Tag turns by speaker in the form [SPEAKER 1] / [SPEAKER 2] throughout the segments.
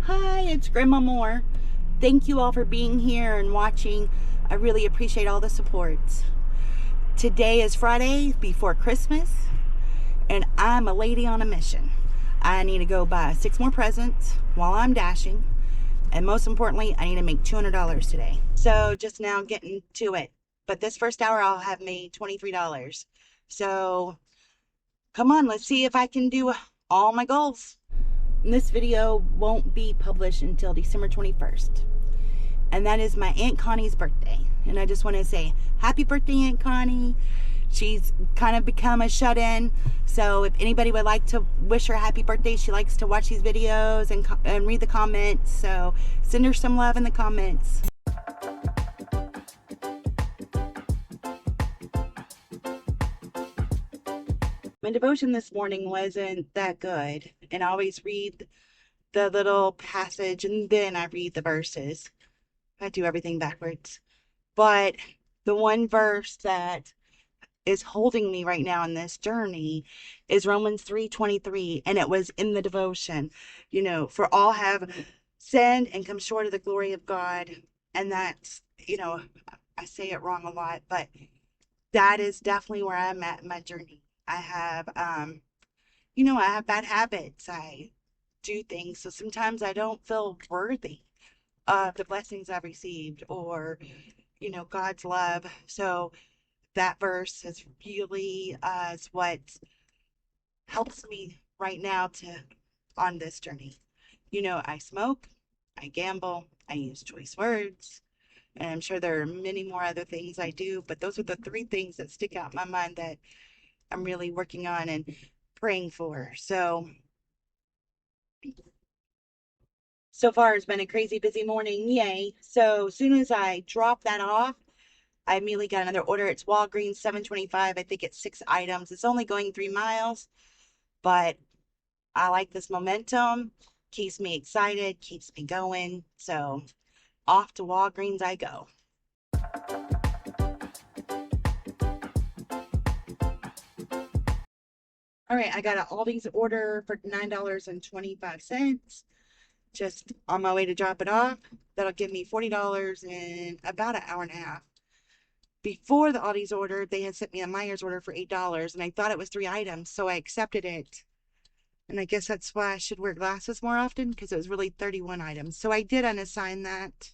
[SPEAKER 1] Hi, it's Grandma Moore. Thank you all for being here and watching. I really appreciate all the support. Today is Friday before Christmas, and I'm a lady on a mission. I need to go buy 6 more presents while I'm dashing, and most importantly, I need to make $200 today. So just now getting to it. But this first hour, I'll have made $23. So come on, let's see if I can do all my goals. This video won't be published until December 21st. And that is my Aunt Connie's birthday. And I just want to say happy birthday, Aunt Connie. She's kind of become a shut-in. So if anybody would like to wish her a happy birthday, she likes to watch these videos and read the comments. So send her some love in the comments. My devotion this morning wasn't that good. And I always read the little passage and then I read the verses. I do everything backwards. But the one verse that is holding me right now in this journey is Romans 3:23, and it was in the devotion. For all have sinned and come short of the glory of God. And that's, I say it wrong a lot, but that is definitely where I'm at in my journey. I have I have bad habits. I do things, so sometimes I don't feel worthy of the blessings I've received or God's love. So that verse is really is what helps me right now to on this journey. I smoke, I gamble, I use choice words, and I'm sure there are many more other things I do, but those are the 3 things that stick out in my mind that I'm really working on and praying for. So far it's been a crazy busy morning, yay. So as soon as I drop that off, I immediately got another order. It's Walgreens, 725. I think it's 6 items. It's only going 3 miles, but I like this momentum. Keeps me excited, keeps me going. So off to Walgreens I go. All right, I got an Aldi's order for $9.25. Just on my way to drop it off. That'll give me $40 in about an hour and a half. Before the Aldi's order, they had sent me a Myers order for $8, and I thought it was 3 items, so I accepted it. And I guess that's why I should wear glasses more often, because it was really 31 items. So I did unassign that.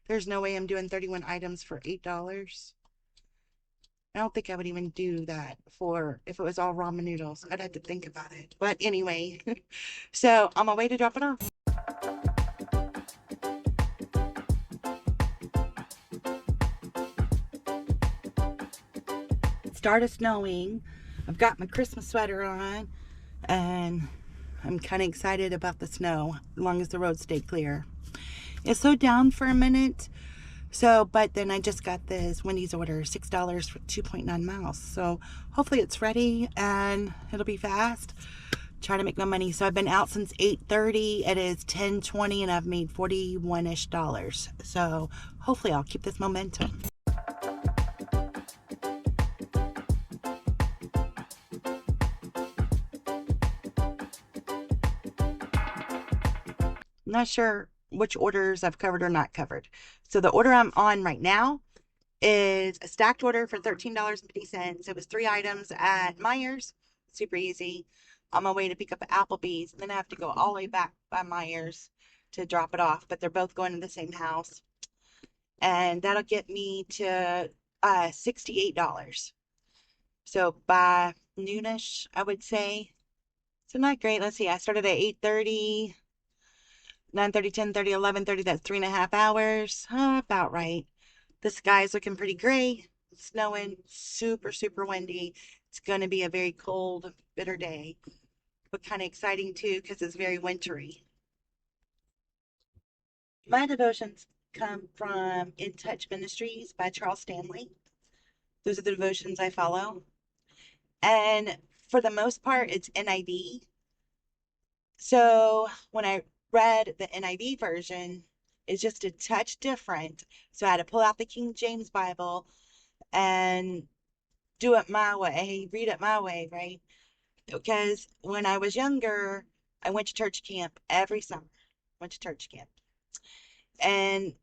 [SPEAKER 1] There's no way I'm doing 31 items for $8. I don't think I would even do that for if it was all ramen noodles. I'd have to think about it. But anyway, so on my way to drop it off. It started snowing. I've got my Christmas sweater on, and I'm kind of excited about the snow as long as the roads stay clear. It slowed down for a minute. But then I just got this Wendy's order, $6 for 2.9 miles. So hopefully it's ready and it'll be fast. Try to make my money. So I've been out since 8:30. It is 10:20 and I've made $41-ish. So hopefully I'll keep this momentum. I'm not sure which orders I've covered or not covered. So the order I'm on right now is a stacked order for $13.50. It was 3 items at Myers. Super easy. On my way to pick up at Applebee's. And then I have to go all the way back by Myers to drop it off. But they're both going to the same house. And that'll get me to $68. So by noonish, I would say. So not great. Let's see. I started at 8:30. 9:30, 10:30, 11:30, that's 3.5 hours. About right. The sky's looking pretty gray. It's snowing, super, super windy. It's going to be a very cold, bitter day, but kind of exciting too because it's very wintry. My devotions come from In Touch Ministries by Charles Stanley. Those are the devotions I follow. And for the most part, it's NIV. So when I read the NIV version, it's just a touch different. So I had to pull out the King James Bible and do it my way, read it my way, right? Because when I was younger, I went to church camp every summer. went to church camp. And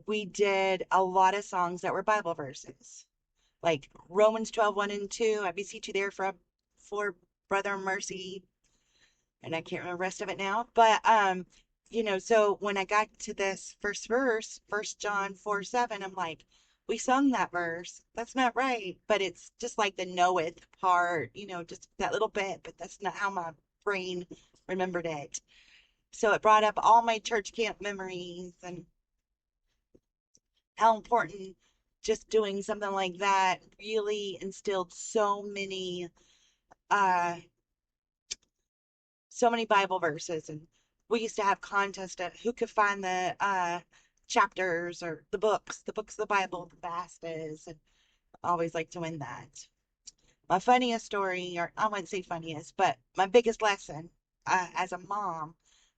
[SPEAKER 1] we did a lot of songs that were Bible verses, like Romans 12, 1 and 2. I beseech you there for brother mercy. And I can't remember the rest of it now. But so when I got to this first verse, 1 John 4:7, I'm like, we sung that verse. That's not right. But it's just like the knoweth part, just that little bit, but that's not how my brain remembered it. So it brought up all my church camp memories and how important just doing something like that really instilled uh so many Bible verses. And we used to have contests of who could find the chapters or the books of the Bible the fastest, and I always like to win that. My funniest story, or I wouldn't say funniest, but my biggest lesson as a mom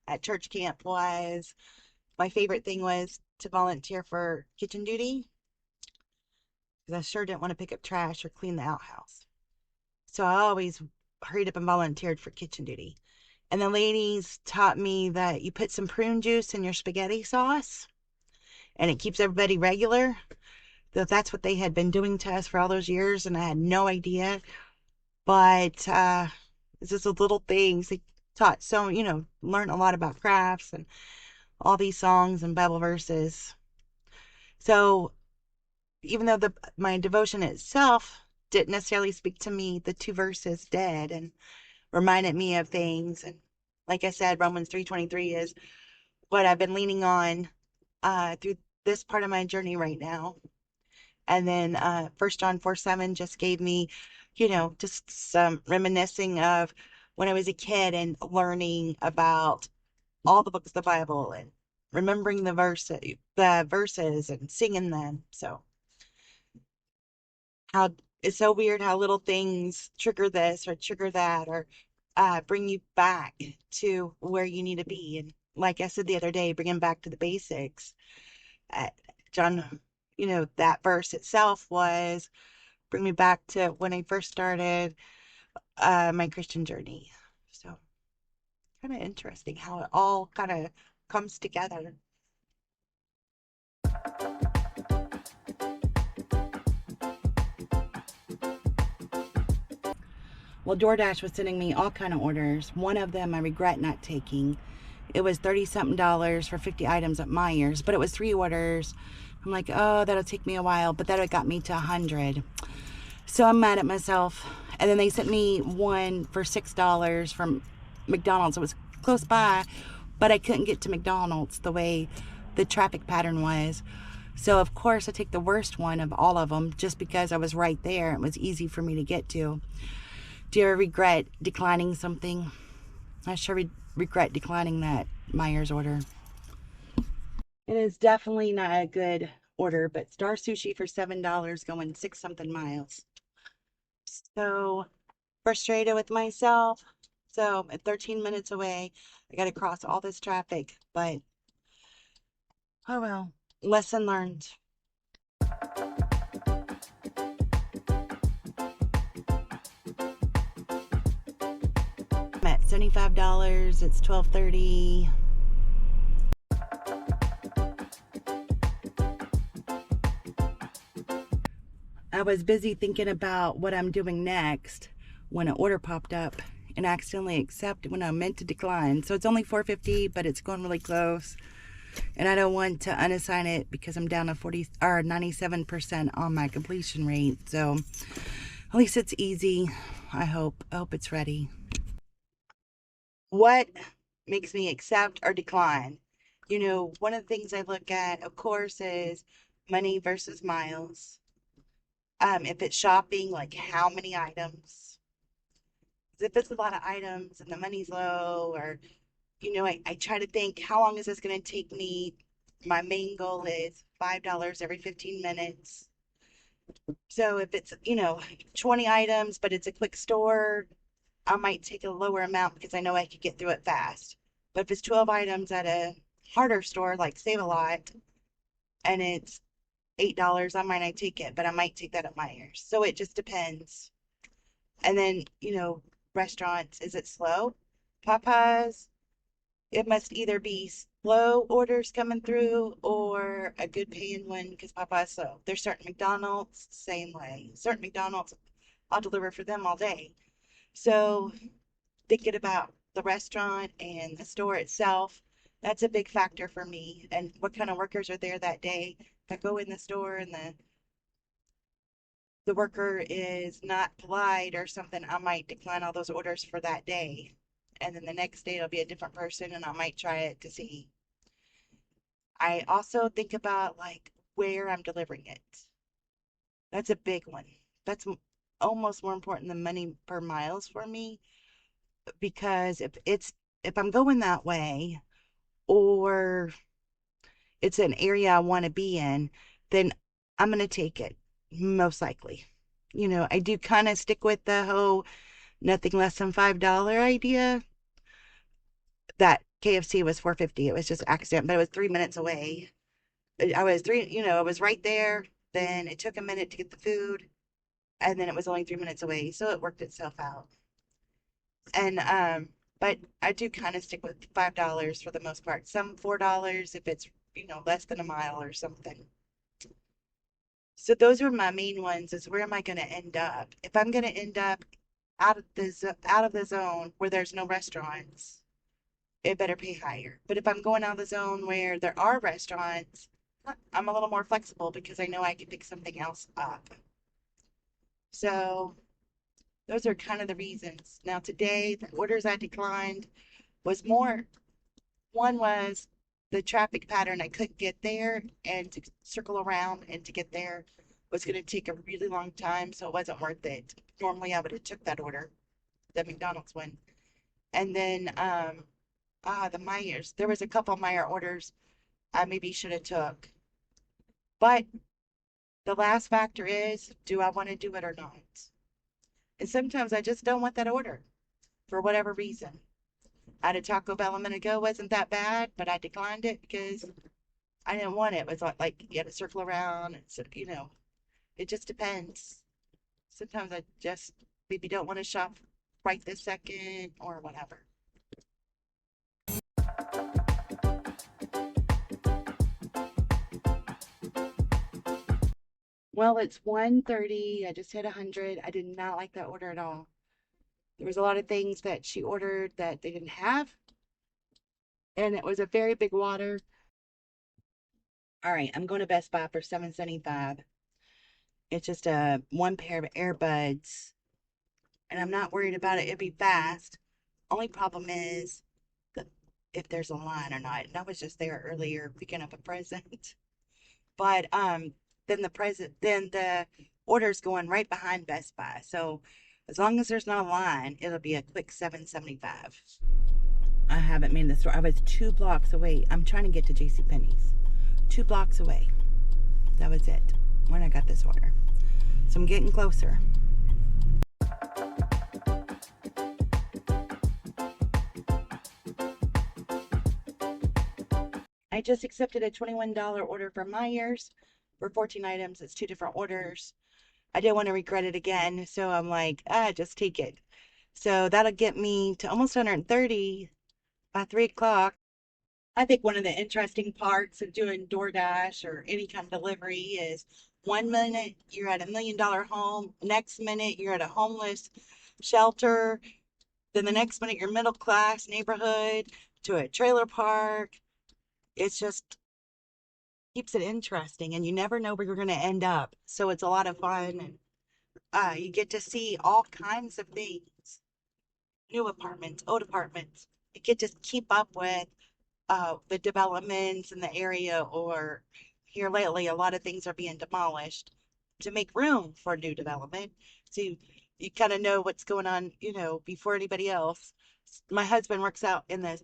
[SPEAKER 1] at church camp was my favorite thing was to volunteer for kitchen duty because I sure didn't want to pick up trash or clean the outhouse. So I always hurried up and volunteered for kitchen duty. And the ladies taught me that you put some prune juice in your spaghetti sauce and it keeps everybody regular. That's what they had been doing to us for all those years, and I had no idea. But it's just the little things they taught. So, learn a lot about crafts and all these songs and Bible verses. So even though my devotion itself didn't necessarily speak to me, the two verses did and reminded me of things. And like I said, Romans 3:23 is what I've been leaning on through this part of my journey right now. And then 1 John 4:7 just gave me, just some reminiscing of when I was a kid and learning about all the books of the Bible and remembering the verses and singing them. So how it's so weird how little things trigger this or trigger that or bring you back to where you need to be. And like I said the other day, bringing back to the basics. Uh, John, that verse itself was bring me back to when I first started my Christian journey. So kind of interesting how it all kind of comes together. Well, DoorDash was sending me all kind of orders. One of them I regret not taking. It was 30 something dollars for 50 items at Myers, but it was 3 orders. I'm like, oh, that'll take me a while, but that got me to 100. So I'm mad at myself. And then they sent me one for $6 from McDonald's. It was close by, but I couldn't get to McDonald's the way the traffic pattern was. So of course I take the worst one of all of them just because I was right there. It was easy for me to get to. Do you ever regret declining something? I sure regret declining that Myers order. It is definitely not a good order, but Star Sushi for $7 going 6 something miles. So frustrated with myself. So at 13 minutes away, I got to cross all this traffic, but oh well, lesson learned. I'm at $75. It's 12:30. I was busy thinking about what I'm doing next when an order popped up and accidentally accepted when I meant to decline. So it's only $4.50, but it's going really close. And I don't want to unassign it because I'm down to 97% on my completion rate. So at least it's easy. I hope it's ready. What makes me accept or decline? One of the things I look at, of course, is money versus miles. If it's shopping, like how many items. If it's a lot of items and the money's low, or I try to think, how long is this going to take me? My main goal is $5 every 15 minutes. So if it's 20 items, but it's a quick store, I might take a lower amount because I know I could get through it fast. But if it's 12 items at a harder store like Save a Lot and it's $8, I might not take it, but I might take that at Myers. So it just depends. And then, restaurants, is it slow? Popeyes, it must either be slow orders coming through or a good paying one because Popeye's slow. There's certain McDonald's, same way. Certain McDonald's, I'll deliver for them all day. So thinking about the restaurant and the store itself, that's a big factor for me. And what kind of workers are there that day? If I go in the store and the worker is not polite or something, I might decline all those orders for that day. And then the next day it'll be a different person and I might try it to see. I also think about like where I'm delivering it. That's a big one. That's almost more important than money per miles for me because if I'm going that way or it's an area I want to be in, then I'm going to take it most likely. I do kind of stick with the whole nothing less than $5 idea. That KFC was 450. It was just accident, but it was 3 minutes away. I was I was right there. Then it took a minute to get the food, and then it was only 3 minutes away, so it worked itself out. And but I do kind of stick with $5 for the most part. Some $4 if it's less than a mile or something. So those are my main ones. Is where am I going to end up? If I'm going to end up out of the zone where there's no restaurants, it better pay higher. But if I'm going out of the zone where there are restaurants, I'm a little more flexible because I know I can pick something else up. So those are kind of the reasons. Now today, the orders I declined was more, one was the traffic pattern. I couldn't get there, and to circle around and to get there was going to take a really long time, so it wasn't worth it. Normally I would have took that order, the McDonald's one. And then the Myers. There was a couple of Meyer orders I maybe should have took. But the last factor is, do I want to do it or not? And sometimes I just don't want that order for whatever reason. I had a Taco Bell a minute ago, wasn't that bad, but I declined it because I didn't want it. It was like you had to circle around, and so it just depends. Sometimes I just maybe don't want to shop right this second or whatever. Well, it's 1:30. I just hit 100. I did not like that order at all. There was a lot of things that she ordered that they didn't have, and it was a very big water. All right, I'm going to Best Buy for $7.75. It's just a one pair of earbuds, and I'm not worried about it. It'll be fast. Only problem is if there's a line or not. And I was just there earlier picking up a present. But then the order's going right behind Best Buy. So as long as there's not a line, it'll be a quick $7.75. I haven't made the store. I was 2 blocks away. I'm trying to get to JCPenney's. 2 blocks away. That was it when I got this order. So I'm getting closer. I just accepted a $21 order from Myers for 14 items. It's 2 different orders. I didn't want to regret it again, so I'm like, just take it. So that'll get me to almost 130 by 3 o'clock. I think one of the interesting parts of doing DoorDash or any kind of delivery is 1 minute you're at $1 million home, next minute you're at a homeless shelter, then the next minute you're middle class neighborhood to a trailer park. It's just keeps it interesting, and you never know where you're going to end up. So it's a lot of fun, and you get to see all kinds of things, new apartments, old apartments. You get to keep up with the developments in the area, or here lately, a lot of things are being demolished to make room for new development. So you kind of know what's going on, before anybody else. My husband works out in the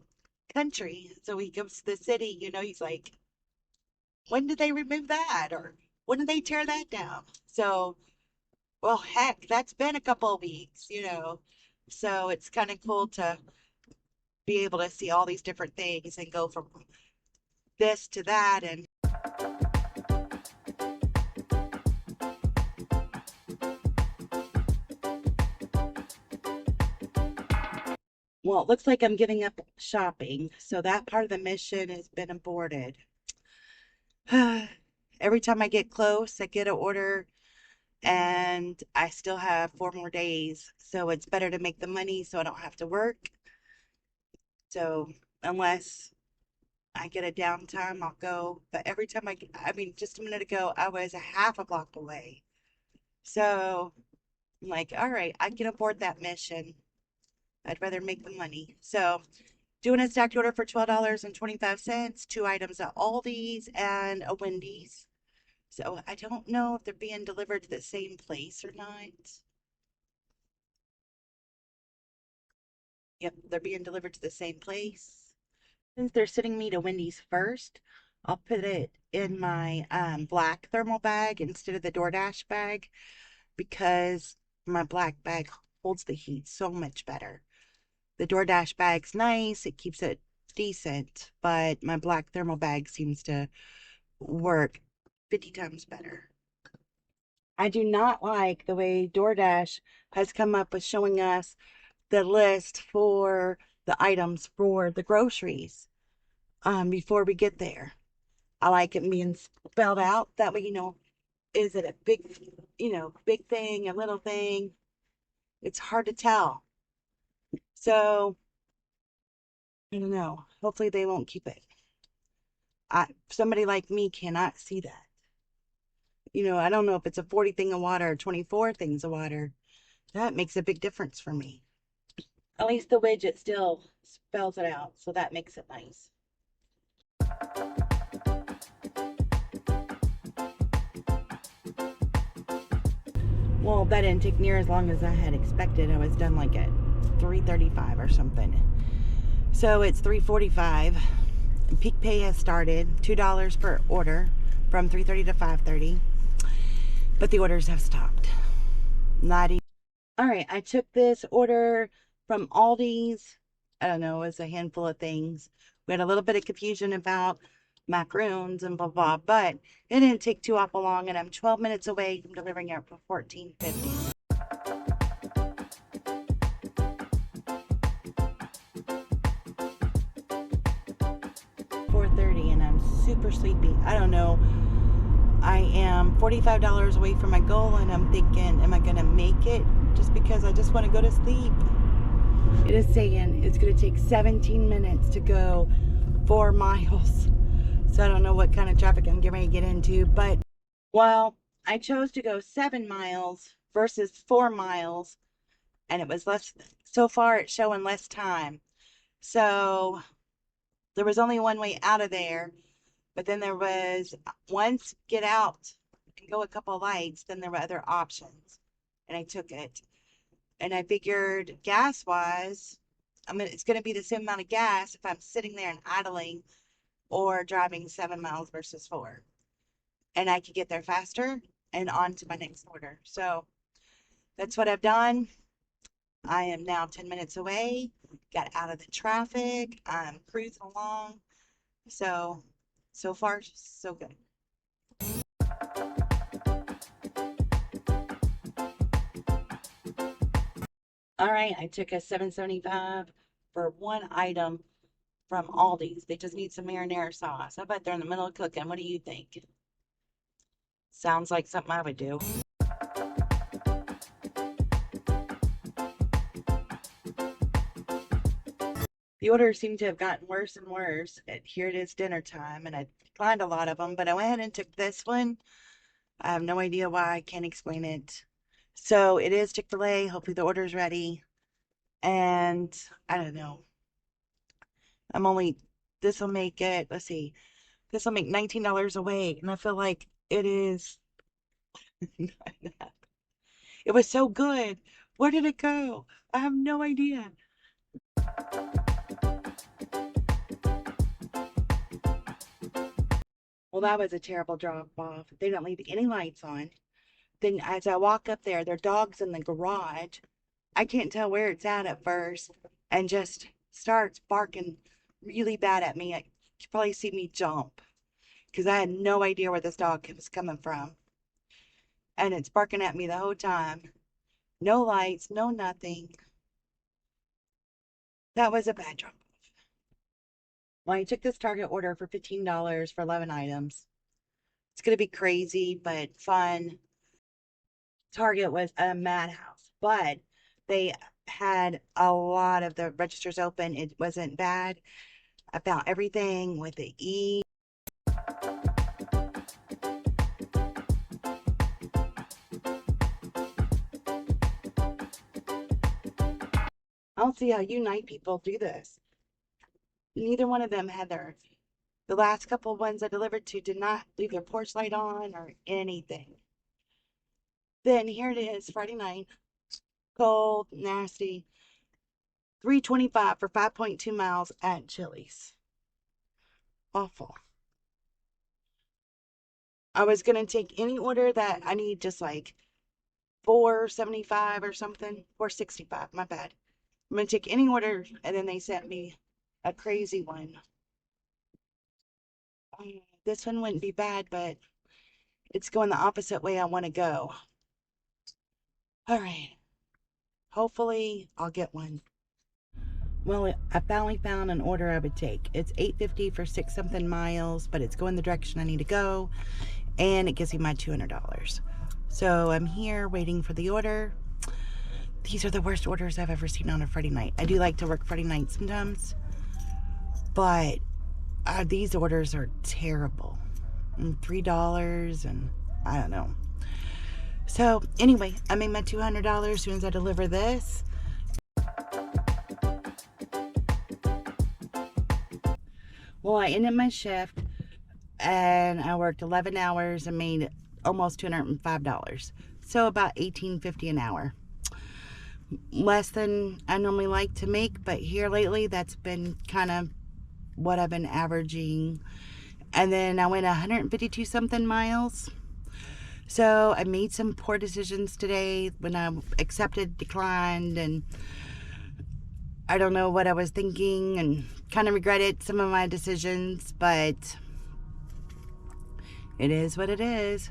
[SPEAKER 1] country, so he comes to the city, he's like, when did they remove that? Or when did they tear that down? So, well, heck, that's been a couple of weeks. So it's kind of cool to be able to see all these different things and go from this to that. And Well, it looks like I'm giving up shopping, so that part of the mission has been aborted. Every time I get close, I get an order, and I still have 4 more days. So it's better to make the money so I don't have to work. So unless I get a downtime, I'll go. But every time I mean, just a minute ago, I was a half a block away. So I'm like, all right, I can afford that mission. I'd rather make the money. So doing a stacked order for $12.25, 2 items at Aldi's and a Wendy's. So I don't know if they're being delivered to the same place or not. Yep, they're being delivered to the same place. Since they're sending me to Wendy's first, I'll put it in my black thermal bag instead of the DoorDash bag because my black bag holds the heat so much better. The DoorDash bag's nice, it keeps it decent, but my black thermal bag seems to work 50 times better. I do not like the way DoorDash has come up with showing us the list for the items for the groceries before we get there. I like it being spelled out. That way, is it a big, big thing, a little thing? It's hard to tell. So, I don't know. Hopefully they won't keep it. Somebody like me cannot see that. I don't know if it's a 40 thing of water or 24 things of water. That makes a big difference for me. At least the widget still spells it out, so that makes it nice. Well, that didn't take near as long as I had expected. I was done like at 3:35 or something. So it's 3:45. Peak pay has started. $2 per order from 3:30 to 5:30. But the orders have stopped. Not even. All right, I took this order from Aldi's. I don't know, it was a handful of things. We had a little bit of confusion about macaroons and blah blah, but it didn't take too awful long, and I'm 12 minutes away from delivering it for 14.50. 4:30, and I'm super sleepy. I don't know. I am $45 away from my goal, and I'm thinking, am I gonna make it? Just because I just want to go to sleep. It is saying it's going to take 17 minutes to go 4 miles. So I don't know what kind of traffic I'm getting ready to get into. But, well, I chose to go 7 miles versus 4 miles. And it was less, so far it's showing less time. So there was only one way out of there. But then there was, once get out and go a couple lights, then there were other options. And I took it. And I figured gas wise, it's going to be the same amount of gas if I'm sitting there and idling or driving 7 miles versus 4. And I could get there faster and on to my next order. So that's what I've done. I am now 10 minutes away, got out of the traffic. I'm cruising along. So far, so good. All right, I took a 7.75 for one item from Aldi's. They just need some marinara sauce. I bet they're in the middle of cooking. What do you think? Sounds like something I would do. The orders seem to have gotten worse and worse. Here it is dinner time, and I declined a lot of them, but I went ahead and took this one. I have no idea why. I can't explain it. So it is Chick-fil-A. Hopefully the order's ready. And I don't know. I'm only, this will make it, let's see, this will make $19 a week. And I feel like it is, it was so good. Where did it go? I have no idea. Well, that was a terrible drop off. They don't leave any lights on. Then as I walk up there, their dog's in the garage. I can't tell where it's at first, and just starts barking really bad at me. You probably see me jump because I had no idea where this dog was coming from. And it's barking at me the whole time. No lights, no nothing. That was a bad drop. Well, I took this Target order for $15 for 11 items. It's going to be crazy, but fun. Target was a madhouse, but they had a lot of the registers open. It wasn't bad. I found everything with the E. I don't see how you night people do this. Neither one of them had the last couple of ones I delivered to did not leave their porch light on or anything. Then here it is, Friday night, cold, nasty, 325 for 5.2 miles at Chili's. Awful. I was gonna take any order that I need, just like 475 or something, 465, my bad. I'm gonna take any order, and then they sent me a crazy one. This one wouldn't be bad, but it's going the opposite way I want to go. All right. Hopefully, I'll get one. Well, I finally found an order I would take. It's $8.50 for 6-something miles, but it's going the direction I need to go, and it gives me my $200. So I'm here waiting for the order. These are the worst orders I've ever seen on a Friday night. I do like to work Friday nights sometimes, but these orders are terrible. And $3, and I don't know. So anyway, I made my $200 as soon as I deliver this. Well, I ended my shift and I worked 11 hours and made almost $205. So about $18.50 an hour. Less than I normally like to make, but here lately that's been kind of what I've been averaging. And then I went 152 something miles. So I made some poor decisions today when I accepted, declined, and I don't know what I was thinking, and kind of regretted some of my decisions, but it is what it is.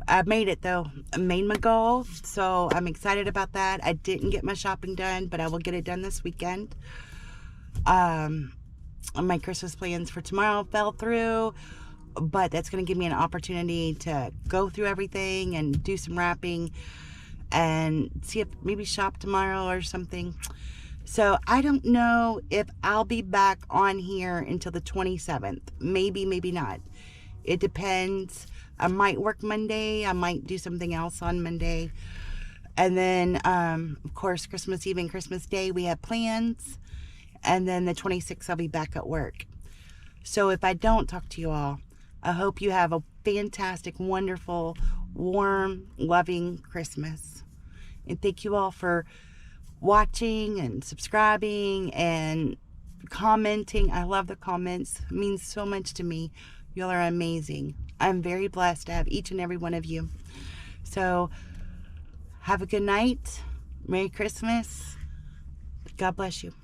[SPEAKER 1] I made it though. I made my goal, so I'm excited about that. I didn't get my shopping done, but I will get it done this weekend. My Christmas plans for tomorrow fell through, but that's going to give me an opportunity to go through everything and do some wrapping and see if maybe shop tomorrow or something. So I don't know if I'll be back on here until the 27th. Maybe, maybe not. It depends. I might work Monday. I might do something else on Monday. And then, of course, Christmas Eve and Christmas Day, we have plans. And then the 26th, I'll be back at work. So if I don't talk to you all, I hope you have a fantastic, wonderful, warm, loving Christmas. And thank you all for watching and subscribing and commenting. I love the comments. It means so much to me. Y'all are amazing. I'm very blessed to have each and every one of you. So have a good night. Merry Christmas. God bless you.